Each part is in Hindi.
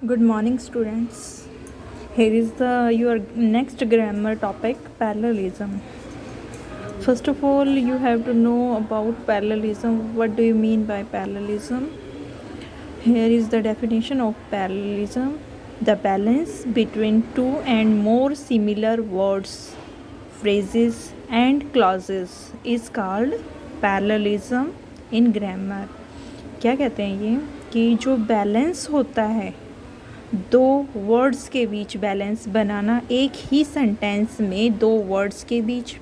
Good morning, students. Here is your next grammar topic, parallelism. First of all, you have to know about parallelism. What do you mean by parallelism? Here is the definition of parallelism: the balance between two and more similar words, phrases, and clauses is called parallelism in grammar. क्या कहते हैं ये कि जो बैलेंस होता है दो वर्ड्स के बीच, बैलेंस बनाना, एक ही सेंटेंस में दो वर्ड्स के बीच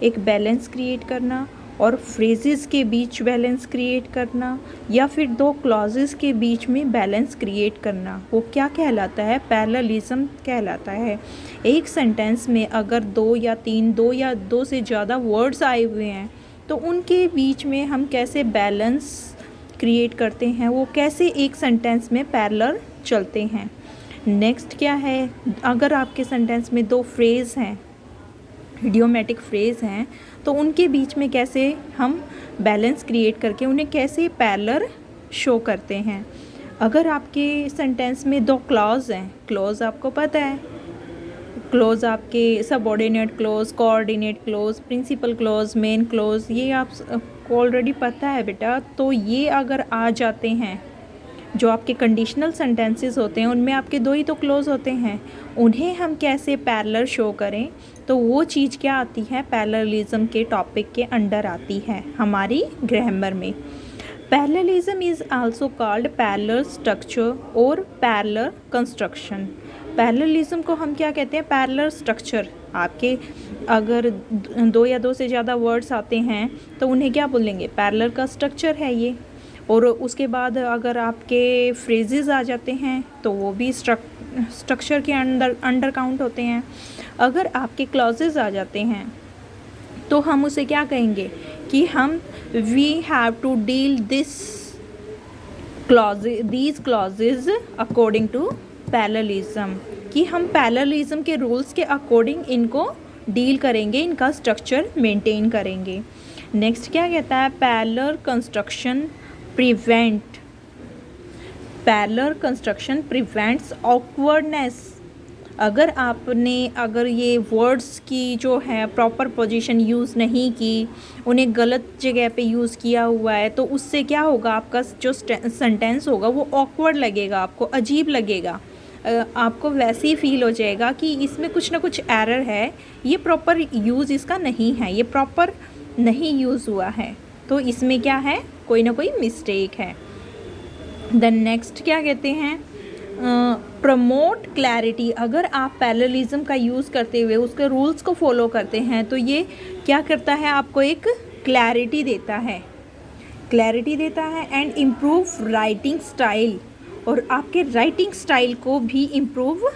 एक बैलेंस क्रिएट करना और फ्रेजेस के बीच बैलेंस क्रिएट करना या फिर दो क्लॉजेस के बीच में बैलेंस क्रिएट करना, वो क्या कहलाता है? पैरेललिज्म कहलाता है। एक सेंटेंस में अगर दो या दो से ज़्यादा वर्ड्स आए हुए हैं तो उनके बीच में हम कैसे बैलेंस क्रिएट करते हैं, वो कैसे एक सेंटेंस में पैरेलल चलते हैं। नेक्स्ट क्या है, अगर आपके सेंटेंस में दो फ्रेज़ हैं, इडियोमेटिक फ्रेज़ हैं, तो उनके बीच में कैसे हम बैलेंस क्रिएट करके उन्हें कैसे पैरेलल शो करते हैं। अगर आपके सेंटेंस में दो क्लॉज हैं, क्लॉज आपको पता है, क्लॉज आपके subordinate clause, coordinate clause, principal clause, main clause, ये आपको ऑलरेडी पता है बेटा। तो ये अगर आ जाते हैं, जो आपके कंडीशनल सेंटेंसेस होते हैं उनमें आपके दो ही तो क्लोज होते हैं, उन्हें हम कैसे पैरेलल शो करें, तो वो चीज़ क्या आती है, पैरेललिज्म के टॉपिक के अंडर आती है हमारी ग्रामर में। Parallelism is also called parallel structure और पैरेलल कंस्ट्रक्शन। पैरेललिज्म को हम क्या कहते हैं? Parallel structure. आपके अगर दो से ज़्यादा वर्ड्स आते हैं तो उन्हें क्या बोलेंगे? पैरेलल का स्ट्रक्चर है ये। और उसके बाद अगर आपके फ्रेजेस आ जाते हैं तो वो भी स्ट्रक्चर के अंडर काउंट होते हैं। अगर आपके क्लॉजेस आ जाते हैं तो हम उसे क्या कहेंगे कि हम we have to deal these clauses according to parallelism, कि हम पैरेललिज्म के रूल्स के अकॉर्डिंग इनको डील करेंगे, इनका स्ट्रक्चर मेंटेन करेंगे। नेक्स्ट क्या कहता है? Parallel construction prevents awkwardness. अगर ये वर्ड्स की जो है प्रॉपर पोजीशन यूज़ नहीं की, उन्हें गलत जगह पे यूज़ किया हुआ है, तो उससे क्या होगा, आपका जो सेंटेंस होगा वो ऑकवर्ड लगेगा, आपको अजीब लगेगा, आपको वैसे ही फील हो जाएगा कि इसमें कुछ ना कुछ एरर है, ये प्रॉपर यूज़ इसका नहीं है, ये प्रॉपर नहीं यूज़ हुआ है, तो इसमें क्या है, कोई ना कोई मिस्टेक है। देन नेक्स्ट क्या कहते हैं? Promote clarity. अगर आप पैरेललिज्म का यूज़ करते हुए उसके रूल्स को फॉलो करते हैं तो ये क्या करता है, आपको एक क्लैरिटी देता है एंड इम्प्रूव राइटिंग स्टाइल, और आपके राइटिंग स्टाइल को भी इम्प्रूव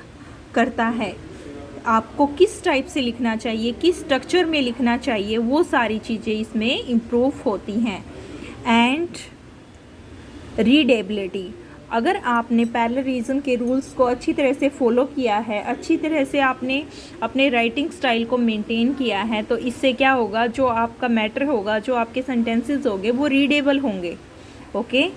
करता है। आपको किस टाइप से लिखना चाहिए, किस स्ट्रक्चर में लिखना चाहिए, वो सारी चीज़ें इसमें इम्प्रूव होती हैं। And readability. अगर आपने पैरेललिज्म के रूल्स को अच्छी तरह से फॉलो किया है, अच्छी तरह से आपने अपने राइटिंग स्टाइल को मेंटेन किया है, तो इससे क्या होगा, जो आपका मैटर होगा, जो आपके सेंटेंसेस होंगे वो रीडेबल होंगे। ओके,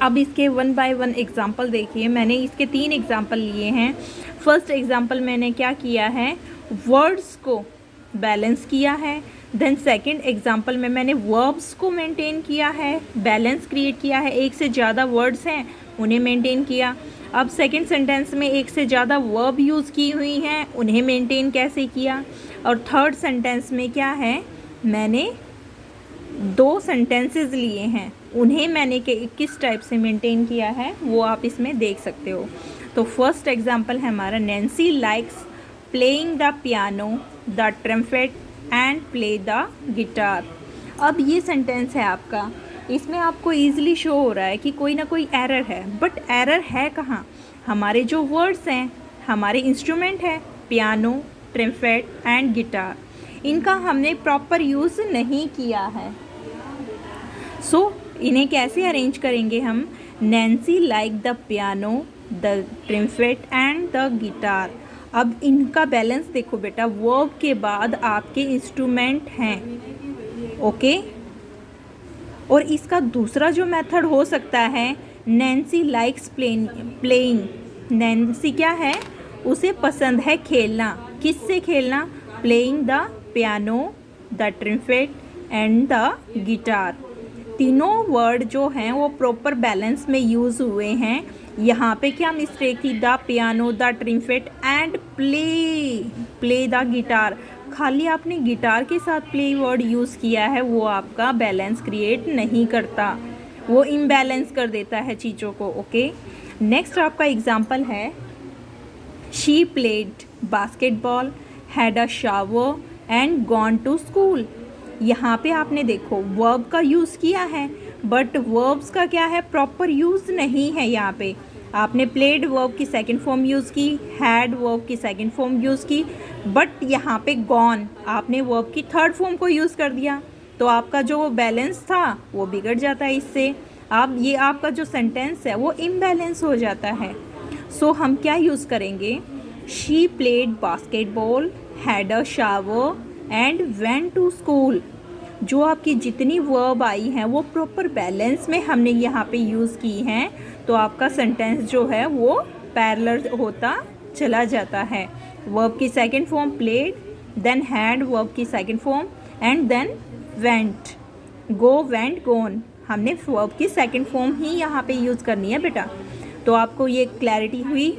अब इसके 1 बाय 1 एग्जाम्पल देखिए। मैंने इसके 3 एग्जाम्पल लिए हैं। फर्स्ट एग्जाम्पल मैंने क्या किया है, वर्ड्स को बैलेंस किया है। देन सेकंड एग्जाम्पल में मैंने वर्ब्स को मेंटेन किया है, बैलेंस क्रिएट किया है, एक से ज़्यादा वर्ड्स हैं उन्हें मेंटेन किया। अब सेकंड सेंटेंस में एक से ज़्यादा वर्ब यूज़ की हुई हैं, उन्हें मेंटेन कैसे किया। और थर्ड सेंटेंस में क्या है, मैंने 2 सेंटेंसेस लिए हैं, उन्हें मैंने किस टाइप से मेंटेन किया है वो आप इसमें देख सकते हो। तो फर्स्ट एग्जांपल है हमारा, Nancy likes playing the piano, the trumpet and play the guitar. अब ये सेंटेंस है आपका, इसमें आपको ईजिली शो हो रहा है कि कोई ना कोई एरर है, बट एरर है कहाँ? हमारे जो वर्ड्स हैं, हमारे इंस्ट्रूमेंट है पियानो, ट्रम्पेट एंड गिटार, इनका हमने प्रॉपर यूज़ नहीं किया है। सो इन्हें कैसे अरेंज करेंगे हम? Nancy like the piano, the trumpet and the guitar. अब इनका बैलेंस देखो बेटा, वर्ब के बाद आपके इंस्ट्रूमेंट हैं, ओके। और इसका दूसरा जो मेथड हो सकता है नैन्सी लाइक्स प्लेइंग। नैन्सी क्या है, उसे पसंद है खेलना। किससे खेलना? Playing the piano, the trumpet and the guitar. तीनों वर्ड जो हैं वो प्रॉपर बैलेंस में यूज़ हुए हैं। यहाँ पे क्या मिस्टेक थी? The piano, the trumpet and play the guitar. खाली आपने गिटार के साथ प्ले वर्ड यूज़ किया है, वो आपका बैलेंस क्रिएट नहीं करता, वो इम्बैलेंस कर देता है चीज़ों को। ओके, नेक्स्ट आपका एग्जाम्पल है, she played basketball, had a shower and gone to school. यहाँ पे आपने देखो वर्ब का यूज़ किया है, बट वर्ब्स का क्या है, प्रॉपर यूज़ नहीं है। यहाँ पे आपने प्लेड वर्ब की सेकंड फॉर्म यूज़ की, हैड वर्ब की सेकंड फॉर्म यूज़ की, बट यहाँ पे गॉन आपने वर्ब की थर्ड फॉर्म को यूज़ कर दिया, तो आपका जो बैलेंस था वो बिगड़ जाता है। इससे ये आपका जो सेंटेंस है वो इम्बैलेंस हो जाता है। सो हम क्या यूज़ करेंगे? She played basketball, had a shower and went to school. जो आपकी जितनी वर्ब आई हैं वो प्रॉपर बैलेंस में हमने यहाँ पे यूज़ की हैं, तो आपका सेंटेंस जो है वो पैरेलल होता चला जाता है। वर्ब की second form played, then had verb की second form and then went. Go, went, gone, हमने वर्ब की सेकंड फॉर्म ही यहाँ पे यूज़ करनी है बेटा। तो आपको ये क्लैरिटी हुई?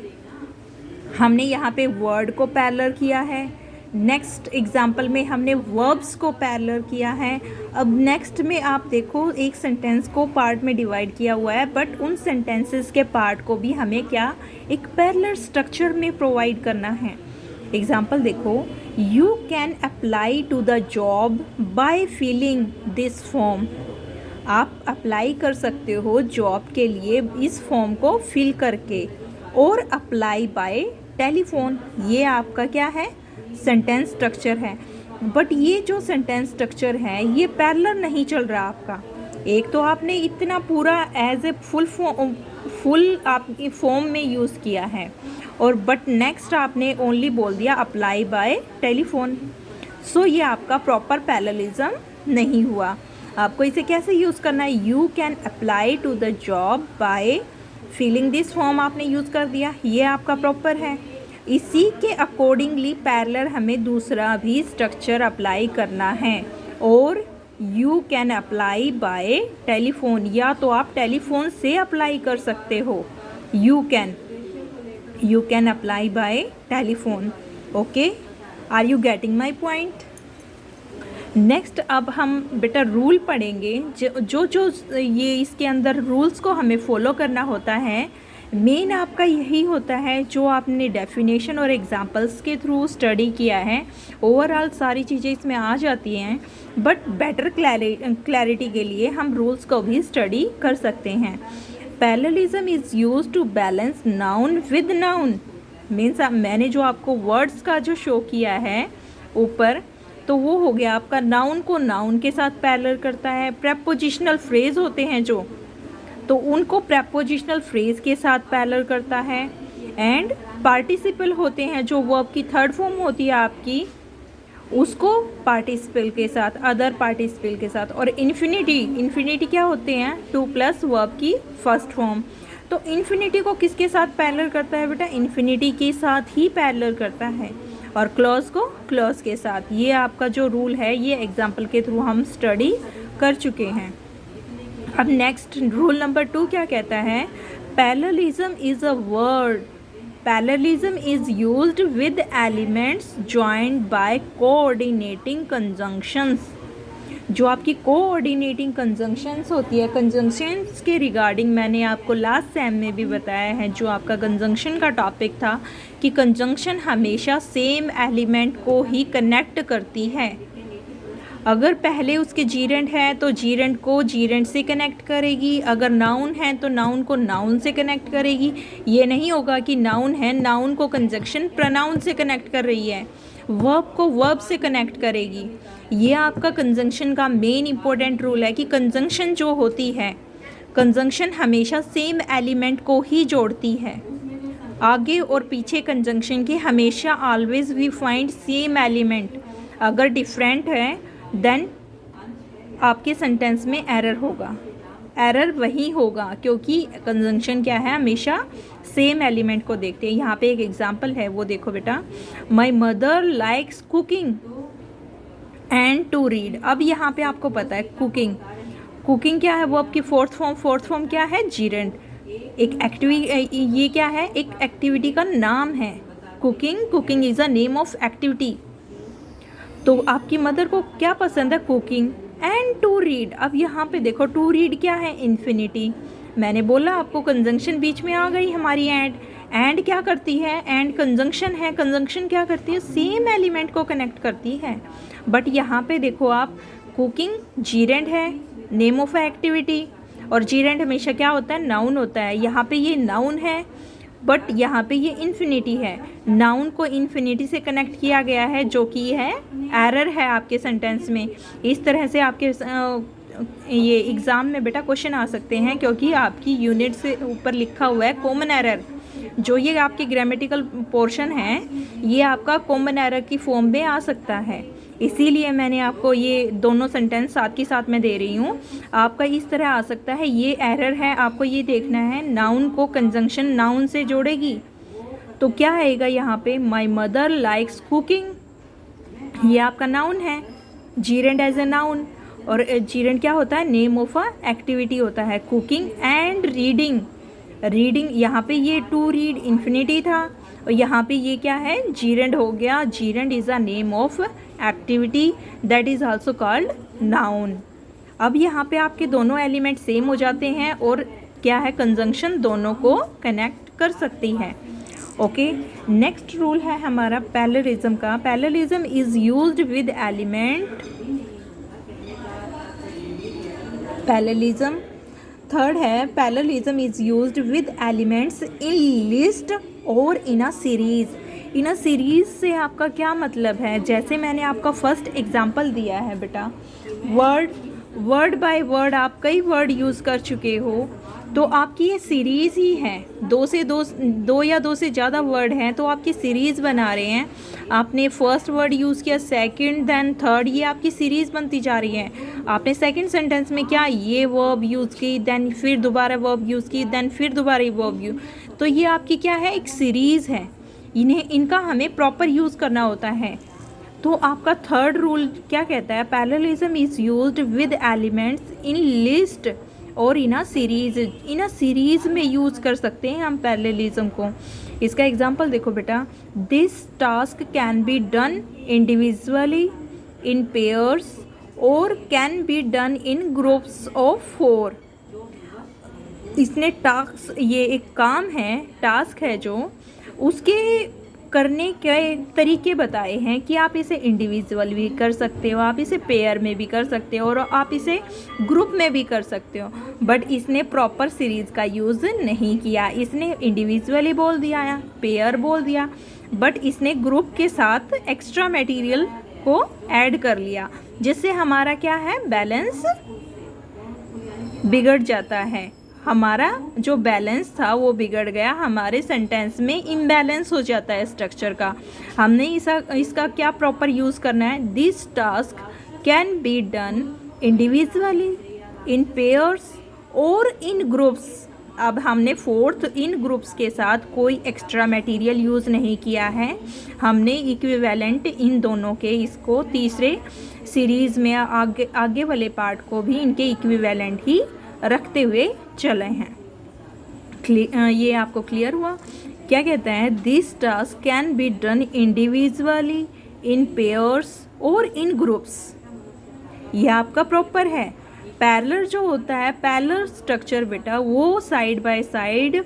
हमने यहाँ पे वर्ड को पैरेलल किया है। नेक्स्ट एग्जाम्पल में हमने वर्ब्स को पैरेलल किया है। अब नेक्स्ट में आप देखो एक सेंटेंस को पार्ट में डिवाइड किया हुआ है, बट उन सेंटेंसेस के पार्ट को भी हमें क्या एक पैरेलल स्ट्रक्चर में प्रोवाइड करना है। एग्जाम्पल देखो, you can apply to the job by filling this form. आप अप्लाई कर सकते हो जॉब के लिए इस फॉर्म को फिल करके। और अप्लाई बाय टेलीफोन, ये आपका क्या है, सेंटेंस स्ट्रक्चर है। बट ये जो सेंटेंस स्ट्रक्चर है ये पैरेलल नहीं चल रहा आपका। एक तो आपने इतना पूरा एज ए फुल आपकी फॉर्म में यूज़ किया है, और बट नेक्स्ट आपने ओनली बोल दिया अप्लाई बाय टेलीफोन। सो ये आपका प्रॉपर पैरेललिज्म नहीं हुआ। आपको इसे कैसे यूज़ करना है? You can apply to the job by filling this form आपने यूज़ कर दिया, ये आपका प्रॉपर है। इसी के अकॉर्डिंगली पैरेलल हमें दूसरा भी स्ट्रक्चर अप्लाई करना है। और you can apply by telephone, या तो आप टेलीफोन से अप्लाई कर सकते हो। You can apply by telephone. Okay, are you getting my point? Next अब हम बेटा रूल पढ़ेंगे। जो ये इसके अंदर रूल्स को हमें फॉलो करना होता है। मेन आपका यही होता है जो आपने डेफिनेशन और एग्जांपल्स के थ्रू स्टडी किया है। ओवरऑल सारी चीज़ें इसमें आ जाती हैं, बट बेटर क्लैरिटी के लिए हम रूल्स को भी स्टडी कर सकते हैं। Parallelism is used to balance noun with noun. Means मैंने जो आपको वर्ड्स का जो शो किया है ऊपर, तो वो हो गया आपका नाउन को नाउन के साथ पैरेलल करता है। प्रेपोजिशनल फ्रेज होते हैं जो, तो उनको प्रेपोजिशनल फ्रेज के साथ पैरेलल करता है। एंड पार्टिसिपल होते हैं जो वर्ब की थर्ड फॉर्म होती है आपकी, उसको पार्टिसिपल के साथ, अदर पार्टिसिपल के साथ। और इन्फिनिटी क्या होते हैं? टू प्लस वर्ब की फर्स्ट फॉर्म। तो इन्फिनिटी को किसके साथ पैरेलल करता है बेटा? इन्फिनिटी के साथ ही पैरेलल करता है। और क्लॉज को क्लॉज के साथ। ये आपका जो रूल है ये एग्जाम्पल के थ्रू हम स्टडी कर चुके हैं। अब नेक्स्ट रूल नंबर 2 क्या कहता है? Parallelism is a word, parallelism is used with elements joined by coordinating conjunctions. जो आपकी कोऑर्डिनेटिंग कंजंक्शंस होती है, कंजंक्शंस के रिगार्डिंग मैंने आपको लास्ट सेम में भी बताया है, जो आपका कंजंक्शन का टॉपिक था कि कंजंक्शन हमेशा सेम एलिमेंट को ही कनेक्ट करती है। अगर पहले उसके जीरेंट है तो जीरेंट को जीरेंट से कनेक्ट करेगी, अगर नाउन है तो नाउन को नाउन से कनेक्ट करेगी। ये नहीं होगा कि नाउन है, नाउन को कंजंक्शन प्रोनाउन से कनेक्ट कर रही है, वर्ब को वर्ब से कनेक्ट करेगी। ये आपका कंजंक्शन का मेन इंपॉर्टेंट रूल है कि कंजंक्शन जो होती है, कंजंक्शन हमेशा सेम एलिमेंट को ही जोड़ती है। आगे और पीछे कंजंक्शन के हमेशा always we find same element. अगर डिफरेंट है देन आपके सेंटेंस में एरर होगा। एरर वही होगा, क्योंकि कंजंक्शन क्या है, हमेशा सेम एलिमेंट को देखते हैं। यहाँ पे एक एग्जांपल है, वो देखो बेटा, my mother likes cooking and to read. अब यहाँ पे आपको पता है कुकिंग, कुकिंग क्या है, वो आपकी फोर्थ फॉर्म क्या है, जीरेंड। एक एक्टिविटी, ये क्या है, एक एक्टिविटी का नाम है cooking is a name of activity. तो आपकी मदर को क्या पसंद है, कुकिंग एंड टू रीड। अब यहाँ पे देखो टू रीड क्या है, इन्फिनिटी। मैंने बोला आपको कंजंक्शन बीच में आ गई हमारी, एंड क्या करती है, एंड कंजंक्शन है, कंजंक्शन क्या करती है, सेम एलिमेंट को कनेक्ट करती है। बट यहाँ पे देखो आप, कुकिंग जीरेंड है, नेम ऑफ एक्टिविटी, और जीरेंड हमेशा क्या होता है, नाउन होता है। यहाँ पे ये नाउन है, बट यहाँ पे ये इन्फिनिटी है। नाउन को इन्फिनिटी से कनेक्ट किया गया है, जो कि है एरर है आपके सेंटेंस में। इस तरह से आपके ये एग्ज़ाम में बेटा क्वेश्चन आ सकते हैं, क्योंकि आपकी यूनिट से ऊपर लिखा हुआ है कॉमन एरर। जो ये आपकी ग्रामेटिकल पोर्शन है, ये आपका कॉमन एरर की फॉर्म में आ सकता है। इसीलिए मैंने आपको ये दोनों सेंटेंस साथ के साथ में दे रही हूँ। आपका इस तरह आ सकता है, ये एरर है, आपको ये देखना है नाउन को कंजंक्शन नाउन से जोड़ेगी। तो क्या आएगा यहाँ पे, माई मदर लाइक्स कुकिंग, ये आपका नाउन है, जीरेंड एज ए नाउन। और जीरेंड क्या होता है, नेम ऑफ अ एक्टिविटी होता है। कुकिंग एंड रीडिंग, रीडिंग यहाँ पे ये टू रीड इन्फिनिटी था, और यहाँ पे ये क्या है, जीरेंड हो गया। जीरेंड is a name of activity that is also called noun. अब यहाँ पे आपके दोनों एलिमेंट सेम हो जाते हैं, और क्या है, कंजंक्शन दोनों को कनेक्ट कर सकती है। ओके, नेक्स्ट रूल है हमारा पैरेललिज्म का। Parallelism is used with element, parallelism third है, parallelism is used with elements in list और in a series. In a series से आपका क्या मतलब है, जैसे मैंने आपका फर्स्ट एग्जांपल दिया है बेटा, वर्ड बाय वर्ड आप कई वर्ड यूज़ कर चुके हो, तो आपकी ये सीरीज़ ही है। दो या दो से ज़्यादा वर्ड हैं, तो आपकी सीरीज़ बना रहे हैं। आपने फर्स्ट वर्ड यूज़ किया, सेकंड, देन थर्ड, ये आपकी सीरीज़ बनती जा रही है। आपने सेकंड सेंटेंस में क्या, ये वर्ब यूज़ की, देन फिर दोबारा वर्ब यूज़ की, देन फिर दोबारा वर्ब यूज़, तो ये आपकी क्या है, एक सीरीज़ है। इनका हमें प्रॉपर यूज़ करना होता है। तो आपका थर्ड रूल क्या कहता है, parallelism is used with elements in list और in a series. In a series में यूज़ कर सकते हैं हम पैरेललिज्म को। इसका एग्जांपल देखो बेटा, this task can be done individually, in pairs, और can be done in groups of 4। इसने टास्क, ये एक काम है, टास्क है जो, उसके करने के तरीके बताए हैं कि आप इसे इंडिविजुअल भी कर सकते हो, आप इसे पेयर में भी कर सकते हो, और आप इसे ग्रुप में भी कर सकते हो। बट इसने प्रॉपर सीरीज़ का यूज़ नहीं किया। इसने इंडिविजुअली बोल दिया या पेयर बोल दिया, बट इसने ग्रुप के साथ एक्स्ट्रा मटेरियल को ऐड कर लिया, जिससे हमारा क्या है, बैलेंस बिगड़ जाता है। हमारा जो बैलेंस था वो बिगड़ गया, हमारे सेंटेंस में इम्बैलेंस हो जाता है स्ट्रक्चर का। हमने इसका क्या प्रॉपर यूज़ करना है, this task can be done individually, in pairs और इन ग्रुप्स। अब हमने फोर्थ इन ग्रुप्स के साथ कोई एक्स्ट्रा मटेरियल यूज़ नहीं किया है, हमने इक्विवेलेंट इन दोनों के, इसको तीसरे सीरीज़ में आगे वाले पार्ट को भी इनके इक्विवेलेंट ही रखते हुए चले हैं। ये आपको क्लियर हुआ। क्या कहता है, this task can be done individually, in pairs और इन ग्रुप्स। ये आपका प्रॉपर है। पैरेलल जो होता है, पैरेलल स्ट्रक्चर बेटा, वो side by side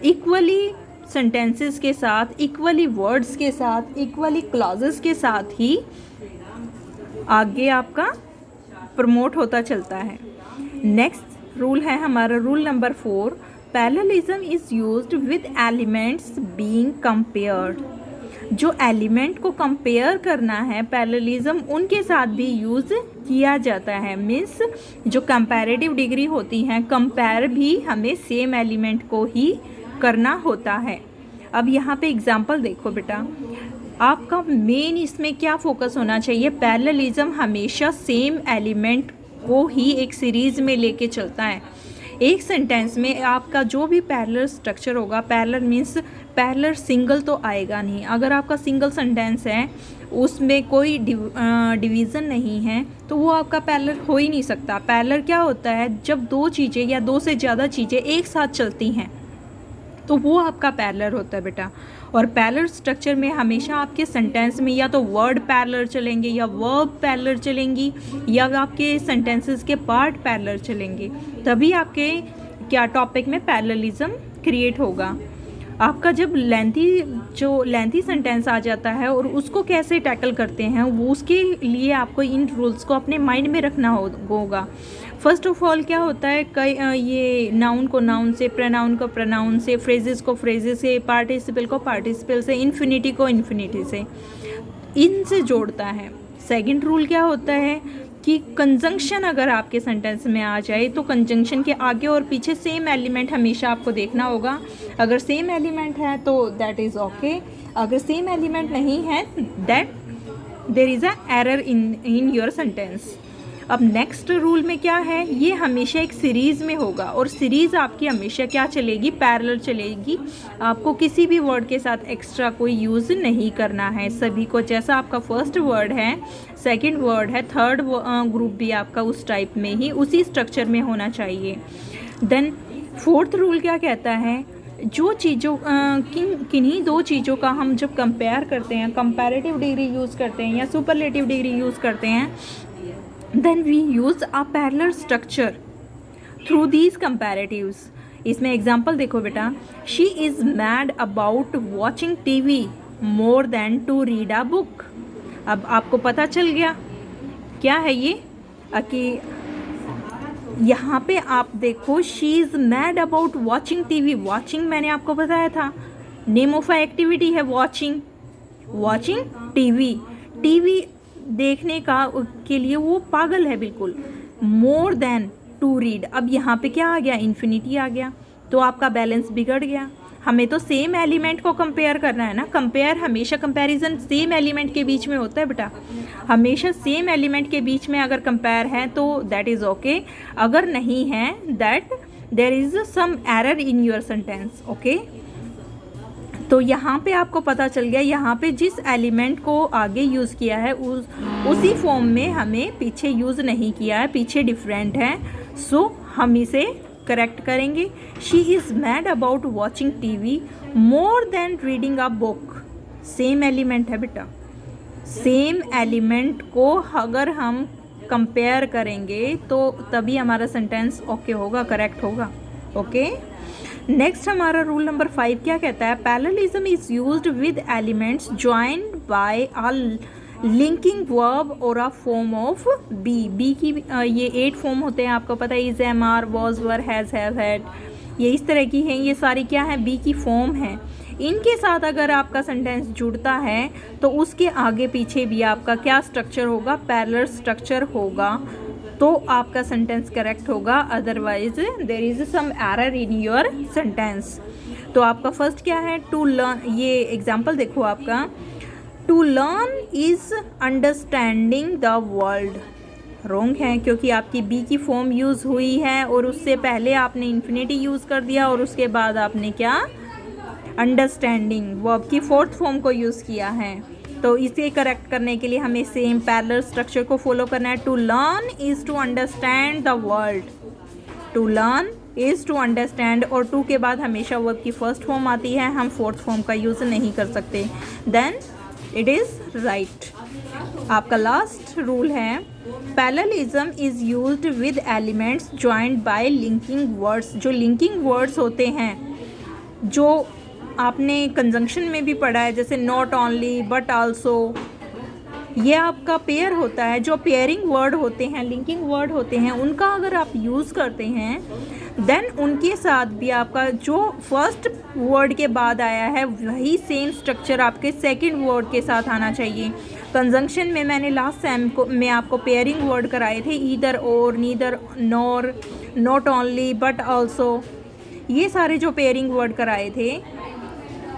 equally sentences के साथ, इक्वली वर्ड्स के साथ, इक्वली क्लॉजेस के साथ ही आगे आपका प्रमोट होता चलता है। नेक्स्ट रूल है हमारा rule number 4, parallelism is used with elements being compared. जो एलिमेंट को कंपेयर करना है, पैरेललिज्म उनके साथ भी यूज़ किया जाता है। मीन्स जो कंपैरेटिव डिग्री होती है, कंपेयर भी हमें सेम एलिमेंट को ही करना होता है। अब यहाँ पे एग्जांपल देखो बेटा, आपका मेन इसमें क्या फोकस होना चाहिए, पैरेललिज्म हमेशा सेम एलिमेंट को ही एक सीरीज़ में लेके चलता है। एक सेंटेंस में आपका जो भी पैरेलल स्ट्रक्चर होगा, पैरेलल मीन्स पैरेलल सिंगल तो आएगा नहीं। अगर आपका सिंगल सेंटेंस है, उसमें कोई डिवीज़न नहीं है, तो वो आपका पैरेलल हो ही नहीं सकता। पैरेलल क्या होता है? जब दो चीज़ें या दो से ज़्यादा चीज़ें एक साथ चलती हैं, तो वो आपका पैरेलल होता है बेटा। और पैरेलल स्ट्रक्चर में हमेशा आपके सेंटेंस में या तो वर्ड पैरेलल चलेंगे, या वर्ब पैरेलल चलेंगी, या आपके सेंटेंसेस के पार्ट पैरेलल चलेंगे, तभी आपके क्या टॉपिक में पैरेललिज्म क्रिएट होगा। आपका जब लेंथी सेंटेंस आ जाता है और उसको कैसे टैकल करते हैं, वो उसके लिए आपको इन रूल्स को अपने माइंड में रखना होगा। फर्स्ट ऑफ ऑल क्या होता है, ये नाउन को नाउन से, प्रोनाउन को प्रोनाउन से, फ्रेजेस को फ्रेजेस से, पार्टिसिपल को पार्टिसिपल से, इन्फिनिटी को इन्फिनिटी से, इनसे जोड़ता है। सेकंड रूल क्या होता है कि कंजंक्शन अगर आपके सेंटेंस में आ जाए, तो कंजंक्शन के आगे और पीछे सेम एलिमेंट हमेशा आपको देखना होगा। अगर सेम एलिमेंट है तो दैट इज़ ओके, अगर सेम एलिमेंट नहीं है that there is a error in your sentence. अब नेक्स्ट रूल में क्या है, ये हमेशा एक सीरीज़ में होगा, और सीरीज़ आपकी हमेशा क्या चलेगी? पैरेलल चलेगी। आपको किसी भी वर्ड के साथ एक्स्ट्रा कोई यूज़ नहीं करना है। सभी को, जैसा आपका फर्स्ट वर्ड है, सेकंड वर्ड है, थर्ड ग्रुप भी आपका उस टाइप में ही, उसी स्ट्रक्चर में होना चाहिए। देन फोर्थ रूल क्या कहता है, जो चीज़ों किन्हीं दो चीज़ों का हम जब कंपेयर करते हैं, कंपैरेटिव डिग्री यूज़ करते हैं या सुपरलेटिव डिग्री यूज़ करते हैं, then we use a parallel structure through these comparatives। इसमें एग्जाम्पल देखो बेटा, she is mad about watching TV more than to read a book। अब आपको पता चल गया क्या है ये, कि यहाँ पे आप देखो she is mad about watching TV। watching मैंने आपको बताया था, नेम ऑफ एक्टिविटी है watching TV देखने के लिए वो पागल है बिल्कुल। मोर देन टू रीड, अब यहाँ पे क्या आ गया? इन्फिनिटी आ गया, तो आपका बैलेंस बिगड़ गया। हमें तो सेम एलिमेंट को कंपेयर करना है ना। कंपेयर हमेशा, कंपैरिजन सेम एलिमेंट के बीच में होता है बेटा, हमेशा सेम एलिमेंट के बीच में अगर कंपेयर है तो दैट इज़ ओके, अगर नहीं है that there is some error in your sentence. Okay, तो यहाँ पे आपको पता चल गया, यहाँ पे जिस एलिमेंट को आगे यूज़ किया है उसी फॉर्म में हमें पीछे यूज़ नहीं किया है, पीछे डिफरेंट है। सो हम इसे करेक्ट करेंगे। She is mad about watching TV more than reading a book. Same element है बेटा, सेम एलिमेंट को अगर हम कंपेयर करेंगे तो तभी हमारा सेंटेंस ओके होगा, करेक्ट होगा। ओके, नेक्स्ट हमारा रूल नंबर 5 क्या कहता है, parallelism is used with elements joined by a linking verb और अ फॉर्म ऑफ बी की ये 8 फॉर्म होते हैं, आपको पता है, is, am, are, was, were, has, have, had, ये इस तरह की हैं। ये सारी क्या है? बी की फॉर्म है। इनके साथ अगर आपका सेंटेंस जुड़ता है तो उसके आगे पीछे भी आपका क्या स्ट्रक्चर होगा? पैरेलल स्ट्रक्चर होगा, तो आपका सेंटेंस करेक्ट होगा, otherwise there is some error in your sentence. तो आपका फर्स्ट क्या है? टू लर्न, ये एग्जांपल देखो आपका, to learn is understanding the world. Wrong है, क्योंकि आपकी बी की फॉर्म यूज़ हुई है और उससे पहले आपने इन्फिनिटी यूज़ कर दिया और उसके बाद आपने क्या? अंडरस्टैंडिंग वर्ब की फोर्थ फॉर्म को यूज़ किया है। तो इसे करेक्ट करने के लिए हमें सेम पैरेलल स्ट्रक्चर को फॉलो करना है। To learn is to understand the world, to learn is to understand, और टू के बाद हमेशा वर्ब की फर्स्ट फॉर्म आती है, हम फोर्थ फॉर्म का यूज़ नहीं कर सकते, देन इट इज़ राइट। आपका लास्ट रूल है, parallelism is used with elements joined by linking words. जो लिंकिंग वर्ड्स होते हैं, जो आपने कंजंक्शन में भी पढ़ा है, जैसे नॉट ओनली बट आल्सो, ये आपका पेयर होता है। जो पेयरिंग वर्ड होते हैं, लिंकिंग वर्ड होते हैं, उनका अगर आप यूज़ करते हैं देन उनके साथ भी आपका जो फर्स्ट वर्ड के बाद आया है वही सेम स्ट्रक्चर आपके सेकंड वर्ड के साथ आना चाहिए। कंजंक्शन में मैंने लास्ट टाइम में आपको पेयरिंग वर्ड कराए थे, ईदर और, neither nor, not only but also, ये सारे जो पेयरिंग वर्ड कराए थे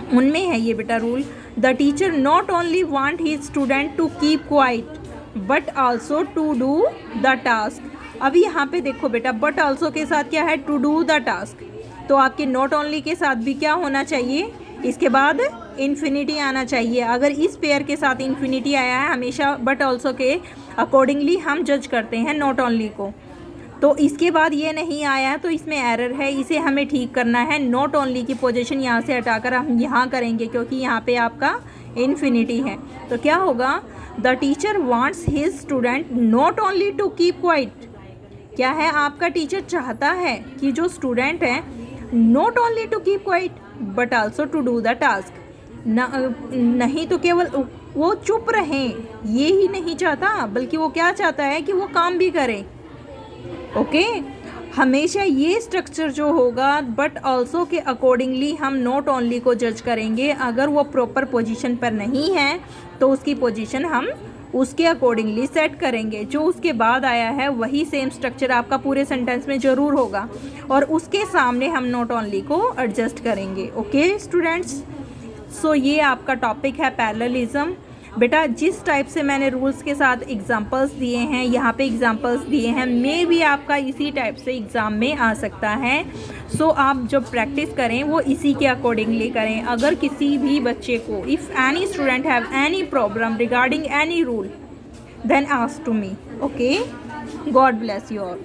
उनमें है ये बेटा rule. The teacher not only want his student to keep quiet but also to do the task. अभी यहाँ पे देखो बेटा, बट ऑल्सो के साथ क्या है, टू डू द टास्क। तो आपके नॉट ओनली के साथ भी क्या होना चाहिए, इसके बाद इन्फिनिटी आना चाहिए। अगर इस पेयर के साथ इन्फिनिटी आया है, हमेशा बट ऑल्सो के अकॉर्डिंगली हम जज करते हैं नॉट ओनली को। तो इसके बाद ये नहीं आया है तो इसमें एरर है, इसे हमें ठीक करना है। नॉट ओनली की पोजीशन यहाँ से हटाकर हम यहाँ करेंगे, क्योंकि यहाँ पे आपका इन्फिनिटी है। तो क्या होगा, the teacher wants his student not only to keep quiet. क्या है, आपका टीचर चाहता है कि जो स्टूडेंट है not only to keep quiet but also to do the task. नहीं तो केवल वो चुप रहें, ये ही नहीं चाहता, बल्कि वो क्या चाहता है कि वो काम भी करें। ओके, हमेशा ये स्ट्रक्चर जो होगा बट ऑल्सो के अकॉर्डिंगली हम नॉट ओनली को जज करेंगे। अगर वो प्रॉपर पोजीशन पर नहीं है तो उसकी पोजीशन हम उसके अकॉर्डिंगली सेट करेंगे। जो उसके बाद आया है वही सेम स्ट्रक्चर आपका पूरे सेंटेंस में ज़रूर होगा, और उसके सामने हम नॉट ओनली को एडजस्ट करेंगे। ओके स्टूडेंट्स, सो ये आपका टॉपिक है पैरेललिज्म। बेटा जिस टाइप से मैंने रूल्स के साथ एग्जांपल्स दिए हैं, यहाँ पे एग्जांपल्स दिए हैं, मे भी आपका इसी टाइप से एग्ज़ाम में आ सकता है। सो आप जब प्रैक्टिस करें वो इसी के अकॉर्डिंगली करें। अगर किसी भी बच्चे को, if any student have any problem regarding any rule, then ask to me. Okay, God bless you all.